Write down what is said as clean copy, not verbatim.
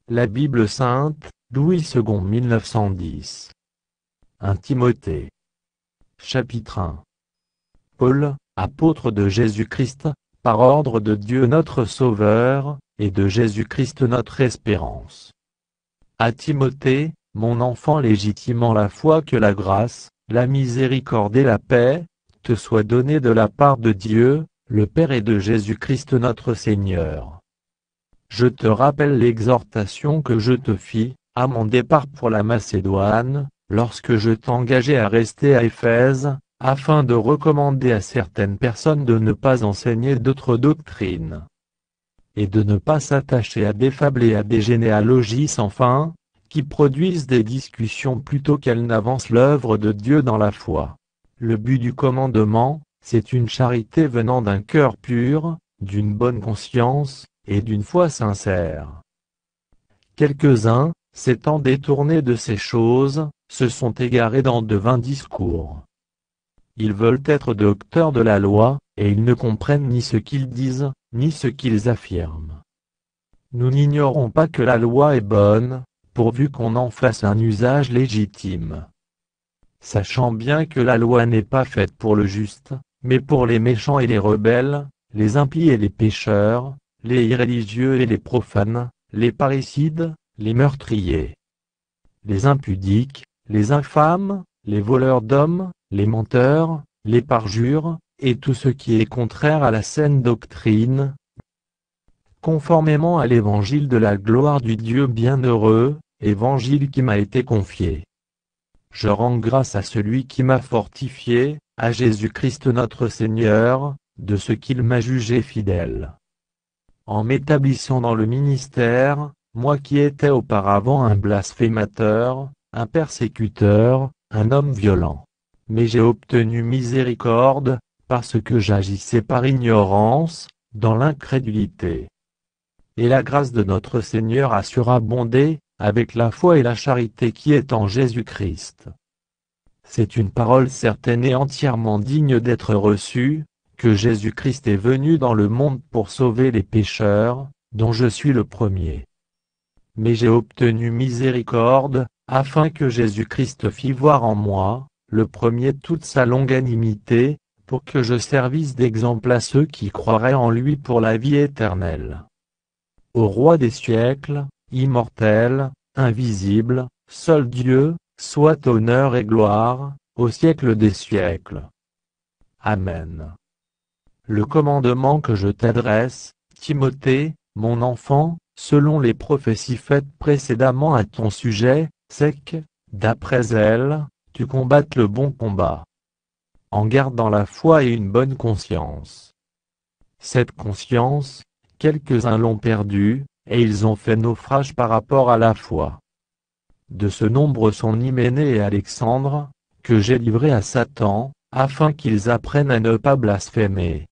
La Bible sainte, Louis II 1910. 1 Timothée. Chapitre 1. Paul, apôtre de Jésus-Christ, par ordre de Dieu notre Sauveur, et de Jésus-Christ notre espérance. À Timothée, mon enfant légitimant la foi que la grâce, la miséricorde et la paix, te soient données de la part de Dieu, le Père et de Jésus-Christ notre Seigneur. Je te rappelle l'exhortation que je te fis, à mon départ pour la Macédoine, lorsque je t'engageai à rester à Éphèse, afin de recommander à certaines personnes de ne pas enseigner d'autres doctrines, et de ne pas s'attacher à des fables et à des généalogies sans fin, qui produisent des discussions plutôt qu'elles n'avancent l'œuvre de Dieu dans la foi. Le but du commandement, c'est une charité venant d'un cœur pur, d'une bonne conscience, et d'une foi sincère. Quelques-uns, s'étant détournés de ces choses, se sont égarés dans de vains discours. Ils veulent être docteurs de la loi, et ils ne comprennent ni ce qu'ils disent, ni ce qu'ils affirment. Nous n'ignorons pas que la loi est bonne, pourvu qu'on en fasse un usage légitime. Sachant bien que la loi n'est pas faite pour le juste, mais pour les méchants et les rebelles, les impies et les pécheurs, les irréligieux et les profanes, les parricides, les meurtriers, les impudiques, les infâmes, les voleurs d'hommes, les menteurs, les parjures, et tout ce qui est contraire à la saine doctrine, conformément à l'évangile de la gloire du Dieu bienheureux, évangile qui m'a été confié. Je rends grâce à celui qui m'a fortifié, à Jésus-Christ notre Seigneur, de ce qu'il m'a jugé fidèle, en m'établissant dans le ministère, moi qui étais auparavant un blasphémateur, un persécuteur, un homme violent. Mais j'ai obtenu miséricorde, parce que j'agissais par ignorance, dans l'incrédulité. Et la grâce de notre Seigneur a surabondé, avec la foi et la charité qui est en Jésus-Christ. C'est une parole certaine et entièrement digne d'être reçue, que Jésus-Christ est venu dans le monde pour sauver les pécheurs, dont je suis le premier. Mais j'ai obtenu miséricorde, afin que Jésus-Christ fît voir en moi, le premier toute sa longanimité, pour que je servisse d'exemple à ceux qui croiraient en lui pour la vie éternelle. Au Roi des siècles, immortel, invisible, seul Dieu, soit honneur et gloire, au siècle des siècles. Amen. Le commandement que je t'adresse, Timothée, mon enfant, selon les prophéties faites précédemment à ton sujet, c'est que, d'après elles, tu combattes le bon combat, en gardant la foi et une bonne conscience. Cette conscience, quelques-uns l'ont perdue, et ils ont fait naufrage par rapport à la foi. De ce nombre sont Hyménée et Alexandre, que j'ai livrés à Satan, afin qu'ils apprennent à ne pas blasphémer.